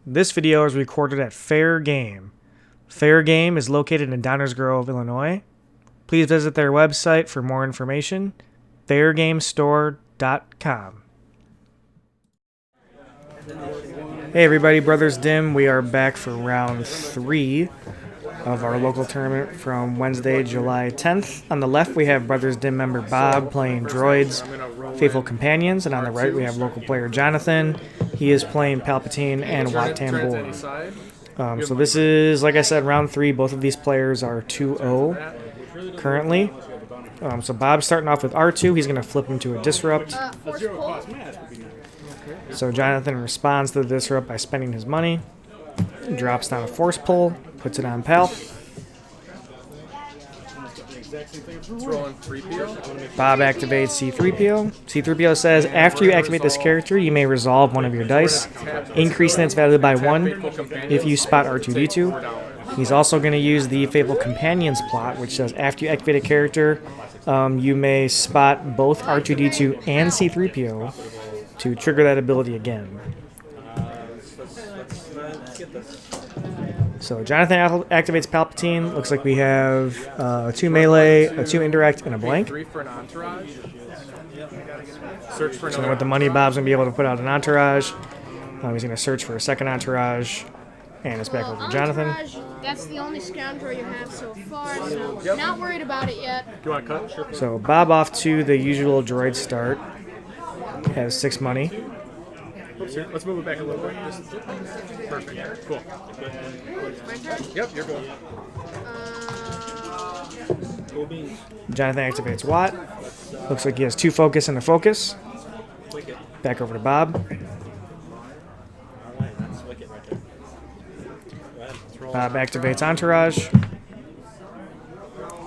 This video is recorded at Fair Game. Fair Game is located in Downers Grove, Illinois. Please visit their website for more information, fairgamestore.com. Hey everybody, Brothers Dimm. We are back for round 3 of our local tournament from Wednesday, July 10th. On the left we have Brothers Dimm member Bob playing Droids, Faithful Companions, and on the right we have local player Johnathan. He is playing Palpatine and Tambor. So this is, like I said, round 3. Both of these players are 2-0 currently. So Bob's starting off with R2. He's going to flip him to a Disrupt. So Johnathan responds to the Disrupt by spending his money. Drops down a Force Pull, puts it on Palp. Bob activates C-3PO. C-3PO says, after you activate this character, you may resolve one of your dice, increasing its value by 1 if you spot R2-D2. He's also going to use the Faithful Companions plot, which says, after you activate a character, you may spot both R2-D2 and C-3PO to trigger that ability again. So Johnathan activates Palpatine. Looks like we have 2 melee, a 2 indirect, and a blank. So with the money, Bob's going to be able to put out an entourage. He's going to search for a second entourage. And it's back over to Johnathan. That's the only scoundrel you have so far, so not worried about it yet. Do you want to cut? Sure. So Bob off to the usual droid start. Has 6 money. Oops, here. Let's move it back a little bit. Perfect. Cool. My turn? Yep, you're good. Johnathan activates Watt. Looks like he has 2 focus and a focus. Back over to Bob. Bob activates Entourage.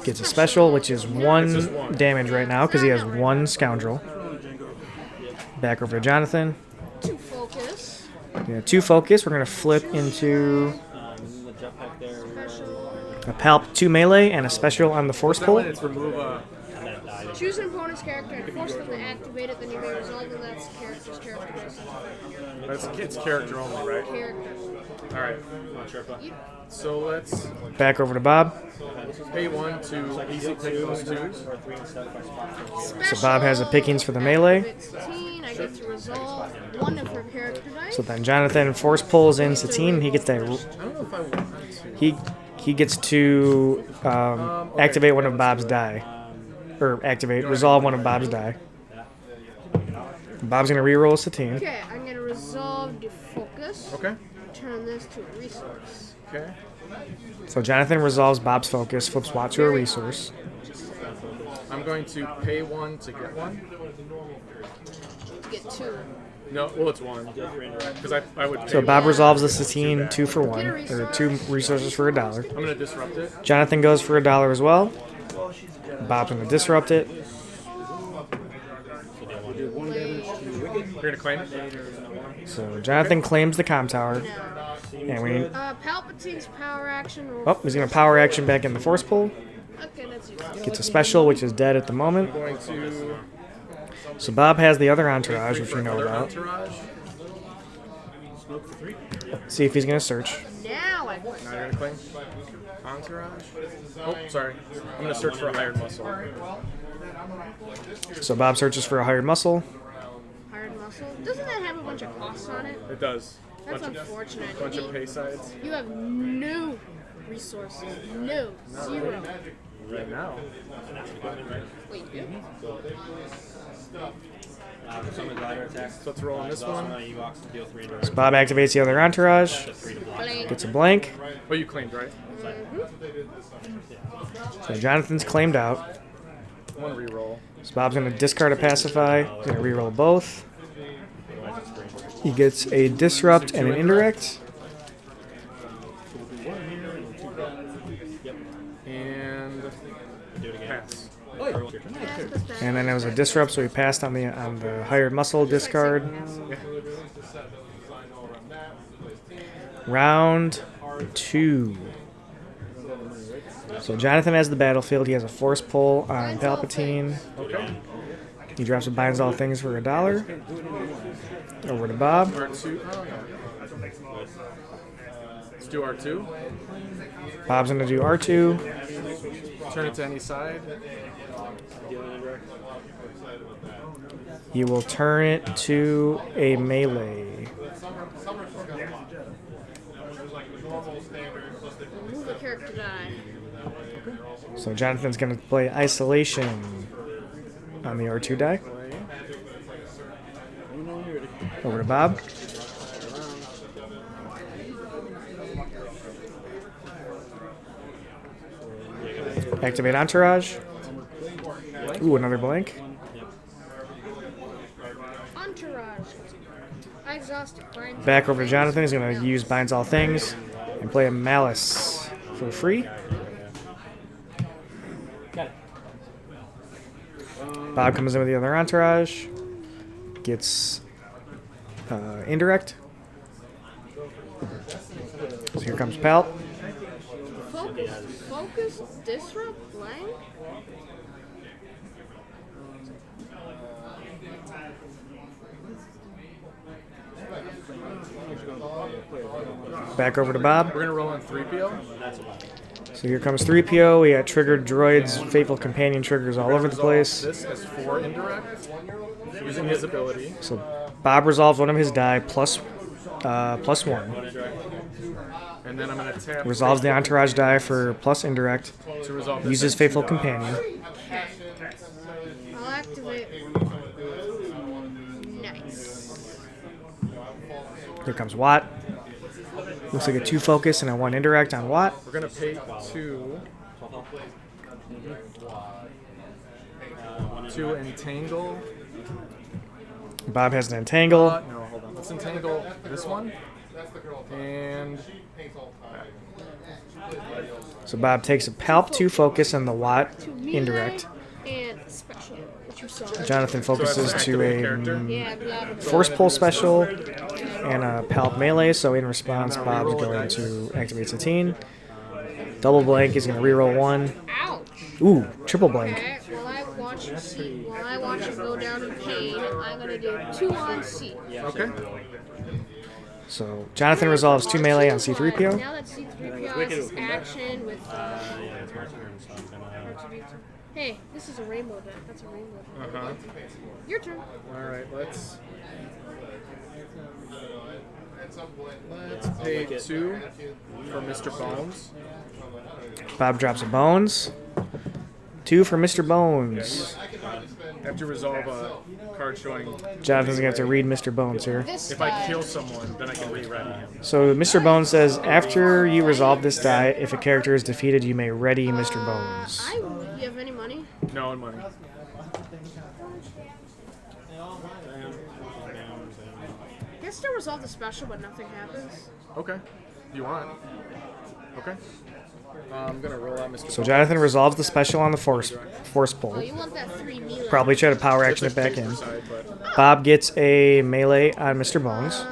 Gets a special, which is 1 damage right now because he has 1 scoundrel. Back over to Johnathan. 2 focus. Yeah, 2 focus. We're going to flip into a Palp 2 melee and a special on the Force Pull. Choose an opponent's character and force them to activate it, then you may resolve them. That's character's characteristic. It's character only, right? Character. Alright. So let's Back over to Bob. pay 1 to easy pick those 2s. So Bob has the pickings for the melee. Satine, I get to resolve 1 of her character dice. So then Johnathan Force pulls in Satine. He gets that. I don't know if I want to. He gets to activate one of Bob's die, or resolve one of Bob's die. Bob's gonna reroll Satine. Okay, I'm gonna resolve the focus. Okay. Turn this to a resource. Okay. So Johnathan resolves Bob's focus, flips Watt to a resource. I'm going to pay 1 to get 1. Get 2. No, well, it's 1. Because I would. So Bob resolves the Satine 2 for 1, or 2 resources for $1. I'm going to disrupt it. Johnathan goes for $1 as well. Bob's gonna disrupt it. You're going to claim it? So Johnathan claims the comm tower. And we. Palpatine's power action. Oh, he's gonna power action back in the Force Pull. Okay, that's you. Gets a special, which is dead at the moment. Going to. So Bob has the other entourage, which we know about. Entourage. See if he's gonna search. Now I. Now you're going to claim entourage. Oh, sorry. I'm going to search for a hired muscle. So Bob searches for a hired muscle. Hired muscle. Doesn't that have a bunch of costs on it? It does. That's unfortunate. Bunch of pay sides. You have no resources. No. 0. Right now. Wait, you? So let's roll on this one. So Bob activates the other entourage. Blank. Gets a blank. Oh, you claimed, right? So Jonathan's claimed out. 1 reroll. So Bob's gonna discard a pacify. He's gonna reroll both. He gets a disrupt and an indirect. And pass. And then there was a disrupt, so he passed on the hired muscle discard. Round 2. So Johnathan has the battlefield. He has a Force Pull on Palpatine. Okay. He drops a binds all things for $1. Over to Bob. Let's do R2. Bob's going to do R2. Turn it to any side. You will turn it to a melee. Remove a character die. So Jonathan's going to play Isolation on the R2 die. Over to Bob. Activate Entourage. Ooh, another blank. Entourage. I exhausted. Back over to Jonathan. He's going to use Binds All Things and play a Malice for free. Bob comes in with the other Entourage. Gets Indirect. So here comes Palp. Focus, disrupt, blank. Back over to Bob. We're gonna roll on 3PO. So here comes 3PO. We got triggered droids, Fateful Companion triggers all over the place. This is 4 indirect, using his ability. So Bob resolves one of his die plus 1. And then I'm gonna tap. Resolves the Entourage die for plus Indirect. To resolve this. Uses Faithful Companion. I'll activate. Nice. Here comes Watt. Looks like a 2 focus and a 1 Indirect on Watt. We're gonna pay 2 to entangle. Bob has an Entangle. No, hold on. Let's entangle this one. And So Bob takes a Palp 2 focus and the Watt Melee Indirect. and special, which you saw. Jonathan focuses to a Yeah, blah, blah, blah. Force Pull special and a Palp melee. So in response, Bob's going to activate Satine. Double blank. He's going to reroll 1. Ouch. Ooh, triple blank. Okay, while I watch you go down in pain, I'm gonna do 2 on C. okay. So Jonathan resolves 2 melee on C3PO. Now that C3PO has his action with. Hey, this is a rainbow deck. That's a rainbow deck. Your turn. All right. Let's pay 2 for Mr. Bones. Bob drops a Bones. 2 for Mr. Bones. I have to resolve a card showing. Jonathan's going to have to read Mr. Bones here. This If I kill someone, then I can re-ready him. So Mr. Bones says, after you resolve this die, if a character is defeated, you may ready Mr. Bones. You have any money? No money. I can still resolve the special, but nothing happens. Okay. If you want. Okay. I'm gonna roll out Mr. So Jonathan resolves the special on the force Oh, pull. you want that 3 melee? Probably try to power action it back in. Side, but Bob gets a melee on Mr. Bones.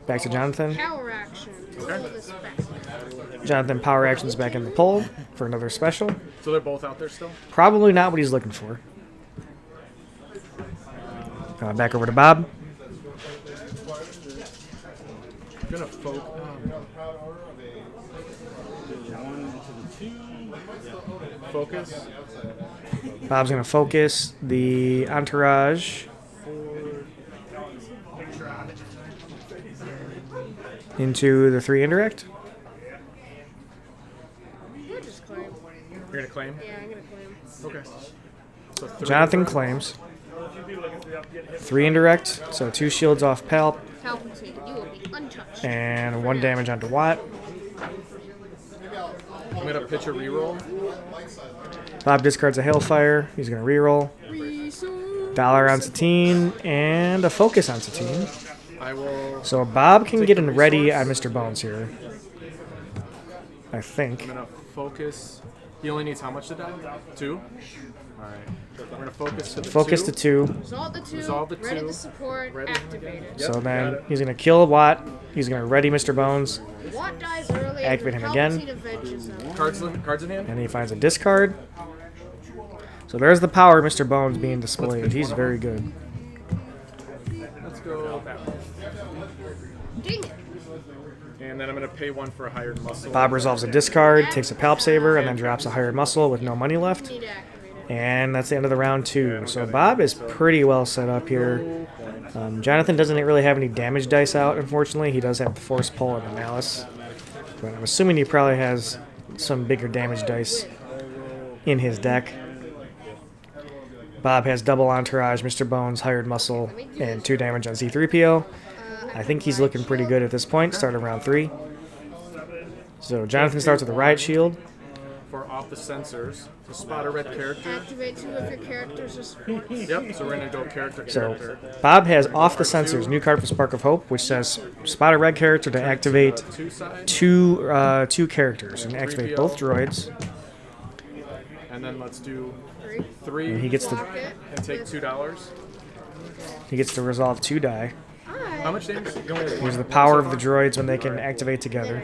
Back to Jonathan. Power action. Okay. With a special. Jonathan power actions back in the pull for another special. so they're both out there still. Probably not what he's looking for. Back over to Bob. I'm gonna focus. Bob's going to focus the Entourage into the 3 Indirect. You're just claim. You're gonna claim. Yeah, I'm gonna claim. Okay. So 3 Jonathan claims. 3 Indirect, so 2 shields off Palp, Palpatine, you will be untouched. and 1 damage onto Watt. I'm gonna pitch a reroll. Bob discards a Hailfire. He's going to reroll. Dollar on Satine, and a focus on Satine. I will. So Bob can get in ready on Mr. Bones here. I think. I'm gonna focus. He only needs how much to die? 2. All right. We're gonna focus to the Focus 2. to 2. Resolve the 2. Resolve the Ready 2. to support. Ready. Activated. So Yep, got then it. he's going to kill Watt. He's going to ready Mr. Bones. Watt dies early. Activate and him again. Palpatine avenges him. Cards in hand. And he finds a discard. So there's the power of Mr. Bones being displayed. He's very good. Let's go that way. Dang it. And then I'm going to pay 1 for a hired muscle. Bob resolves a discard, takes a Palp Saver, and then drops a hired muscle with no money left. Need to activate it. And that's the end of the round 2. So Bob is pretty well set up here. Johnathan doesn't really have any damage dice out, unfortunately. He does have the Force Pull and the Malice. But I'm assuming he probably has some bigger damage dice in his deck. Bob has double Entourage, Mr. Bones, hired muscle, and 2 damage on C-3PO. I think he's looking pretty good at this point, start of round 3. So Johnathan starts with a Riot Shield. For off the sensors, to spot a red character. Activate 2 of your characters as sports. Yep, so we're going to go character. So Bob has off the sensors, new card for Spark of Hope, which says spot a red character to activate 2 characters and activate both droids. And then let's do 3. 3. And he gets to and take $2. he gets to resolve 2 die. How much damage? Here's the power of the droids when they can activate together.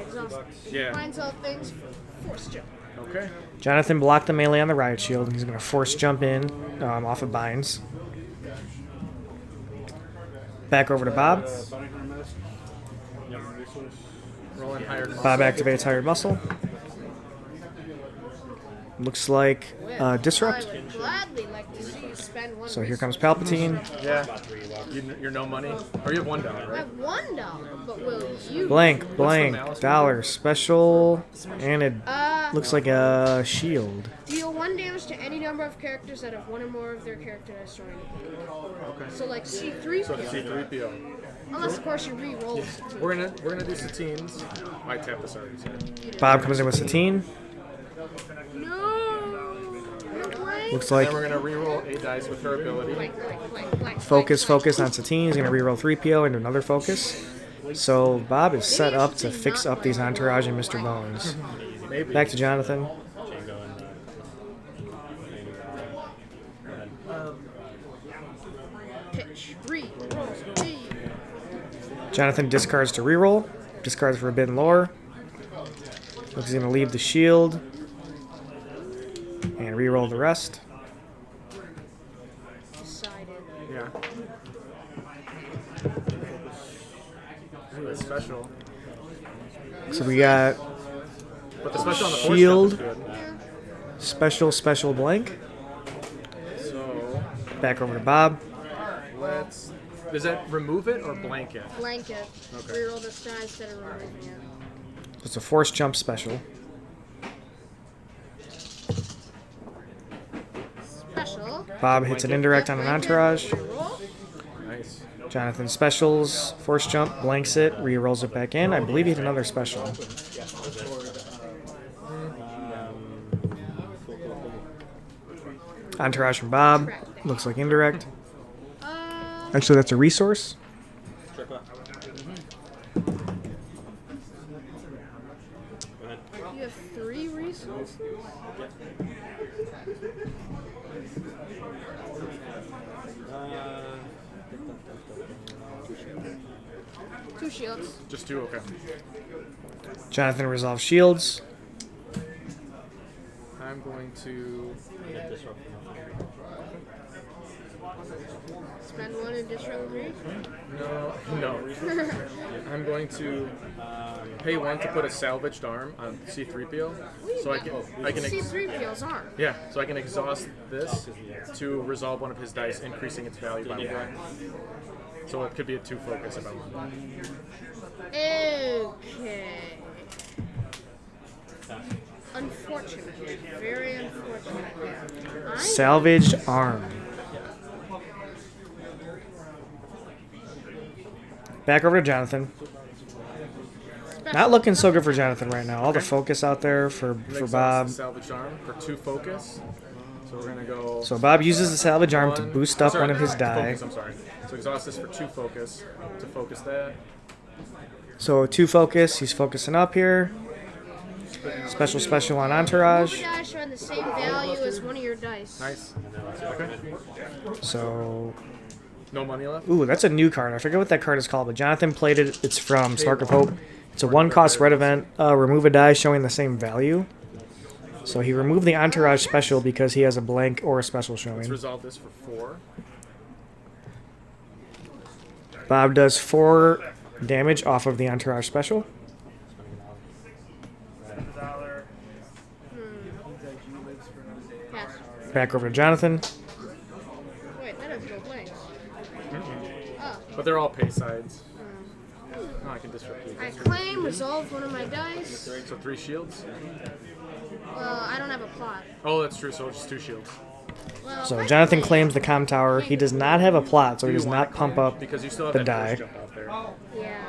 Yeah. Finds out things for force jump. Okay. Johnathan blocked the melee on the Riot Shield, and he's going to force jump in off of binds. Back over to Bob. Rolling hired muscle. Bob activates hired muscle. Looks like Disrupt. I would gladly like to see you spend 1. So here comes Palpatine. Yeah. You're no money. Or you have $1, I right? have $1, but will you? Blank, dollar, special, and it looks like a shield. Deal 1 damage to any number of characters that have 1 or more of their character dice joined. Okay. So like C3. So C-3PO. Unless of course you re-roll. We're gonna do Satines. I tapped this already. So. Bob comes in with Satine. No way. Looks like Then we're gonna re-roll 8 dice with her ability. focus on Satine. He's going to reroll 3PO into another focus. So Bob is set up to fix up these Entourage and Mr. Bones. Back to Johnathan. Pitch. Re-roll. G. Johnathan discards to reroll. Discards Forbidden Lore. Looks like he's going to leave the shield. And reroll the rest. Decided. Yeah. Ooh, that's special. So we got But the special on the force Shield. jump is good. special blank. So Back over to Bob. let's. Does that remove it or blank it? Blanket. Okay. Reroll this die instead of removing it. It's a force jump special. Special. Bob hits an indirect on an Entourage. Reroll. Nice. Johnathan specials, force jump, blanks it, re-rolls it back in. I believe he hit another special. Entourage from Bob. Looks like indirect. Actually, that's a resource. You have 3 resources? Two shields. Just 2. Okay. Johnathan resolves shields. I'm going to. Spend 1 and disroll 3. No. I'm going to pay 1 to put a salvaged arm on C-3PO, so I can C3PO's arm. yeah, so I can exhaust this to resolve 1 of his dice, increasing its value by 1. So it could be a 2 focus if I want. Okay. Unfortunate. Very unfortunate. Salvaged arm. Back over to Johnathan. Not looking so good for Johnathan right now. All the focus out there for Bob. Salvaged arm for 2 focus. So we're gonna go. So Bob uses the salvage arm to boost up one of his die. Focus, I'm sorry. So exhaust this for 2 focus to focus that. So 2 focus, he's focusing up here. Special on Entourage. Your dice are on the same value as one of your dice. Nice. Okay. So, No money left. ooh, that's a new card. I forget what that card is called, but Johnathan played it. It's from Spark of Hope. It's a 1-cost red event. Remove a die showing the same value. So he removed the Entourage special because he has a blank or a special Let's showing. resolve this for 4. Bob does 4 damage off of the Entourage special. Pass. Back over to Johnathan. Wait, that doesn't go blanks. Oh. But they're all pay sides. Oh, I can disrupt you. I claim, resolve one of my dice. So 3 shields? I don't have a plot. Oh, that's true, so just 2 shields. Well, So I Johnathan claim. claims the comm tower. He does not have a plot, so he Do you does wanna not pump claim? up Because you still have the that die. first jump out there. Yeah.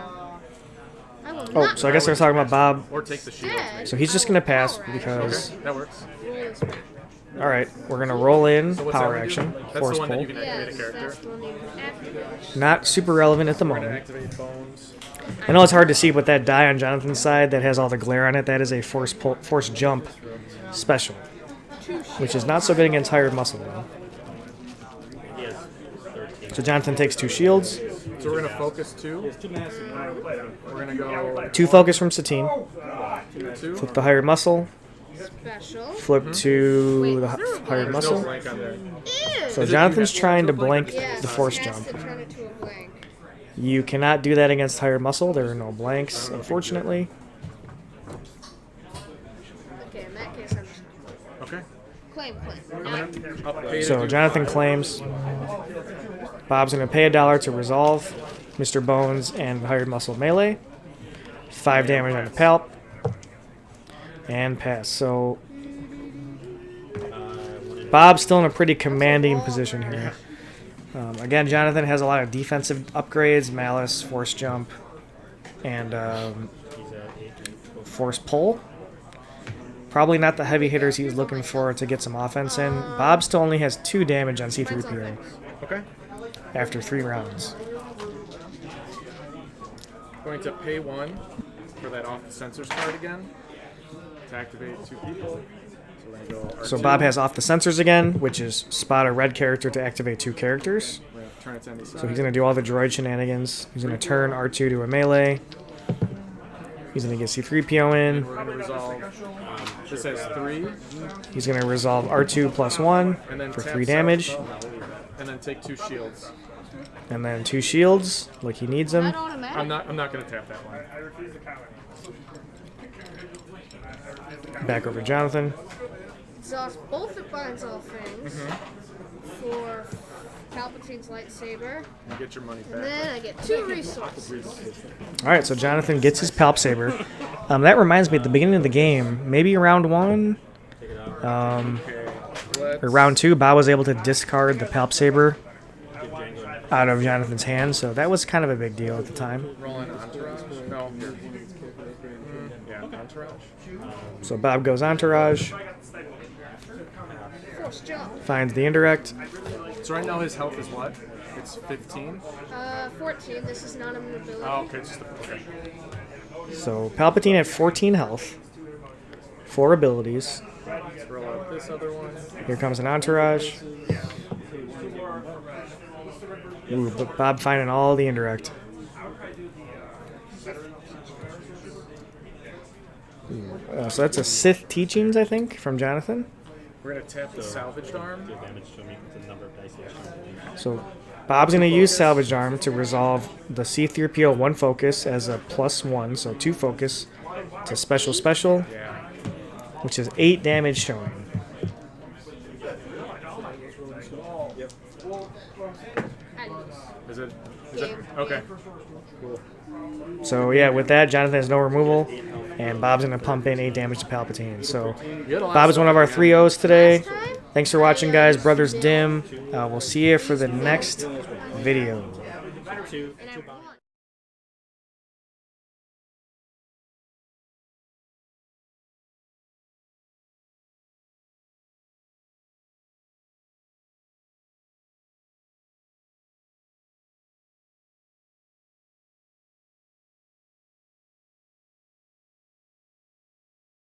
I will Oh, not so I guess they're talking about Bob. Or take the shields. Dead. So he's just I will going to pass power because... Okay, that works. roll this back. All right, we're going to roll in So what's power that one do? action, That's force the one that pull. you can activate a Yes, character. that's the one you can activate. Not super relevant at the We're gonna moment. activate bones. I know it's hard to see, but that die on Jonathan's side that has all the glare on it, that is a force jump special, which is not so good against hired muscle though. So Johnathan takes 2 shields, So we're gonna focus 2. We're gonna go 2 focus from Satine, 2. flip the hired muscle, Special. flip to the Wait, hired There's no muscle. blank on there. Ew. So Is it Jonathan's you have trying to to blank or blank Yes, the force it has jump. to turn it to a blank. You cannot do that against hired muscle. There are no blanks, unfortunately. Okay, in that case, I'm just Okay. claim. I'm Now, gonna I'll pay to So do- Johnathan claims. Bob's going to pay $1 to resolve Mr. Bones and hired muscle melee. 5 damage on the palp. And pass. So Bob's still in a pretty commanding position here. Again, Johnathan has a lot of defensive upgrades, malice, force jump, and force pull. Probably not the heavy hitters he's looking for to get some offense in. Bob still only has 2 damage on C-3PO Okay. after 3 rounds. Going to pay 1 for that off the sensors card again to activate 2 people. So we're gonna go R2. So Bob has off the sensors again, which is spot a red character to activate 2 characters. We're gonna turn it to any side. So he's going to do all the droid shenanigans. He's going to turn R2 to a melee. He's going to get C-3PO in. We're gonna resolve. This has 3, He's going to resolve R2 plus 1 and then for tap 3 damage. and then take 2 shields. And then 2 shields, like he needs them. not automatic. I'm not gonna tap that one. Back over to Johnathan. Exhaust both of Binds All Things for Palpatine's lightsaber. You get your money And back. then I get 2 resources. All right, so Johnathan gets his Palp Saber. That reminds me, at the beginning of the game, maybe round 1 Okay. or round 2, Bob was able to discard the Palp Saber out of Jonathan's hand, so that was kind of a big deal at the time. Roll in entourage. No. Here. Yeah, entourage. So Bob goes Entourage, Force jump. finds the indirect. So right now his health is what? It's 15. 14. This is not an ability. Oh, okay. It's just okay. So Palpatine had 14 health, 4 abilities. Let's roll out this other one. Here comes an Entourage. Ooh, but Bob finding all the indirect. So that's a Sith Teachings, I think, from Johnathan. We're gonna tap the salvaged arm. So Bob's going to use Salvage Arm to resolve the C-3PO 1 focus as a +1, so 2 focus to special, Yeah. which is 8 damage showing. Is it? Okay. Cool. So yeah, with that, Johnathan has no removal, and Bob's going to pump in 8 damage to Palpatine. So Bob is one of our 3-0s today. Thanks for watching, guys. Brothers Dimm. We'll see you for the next video. And I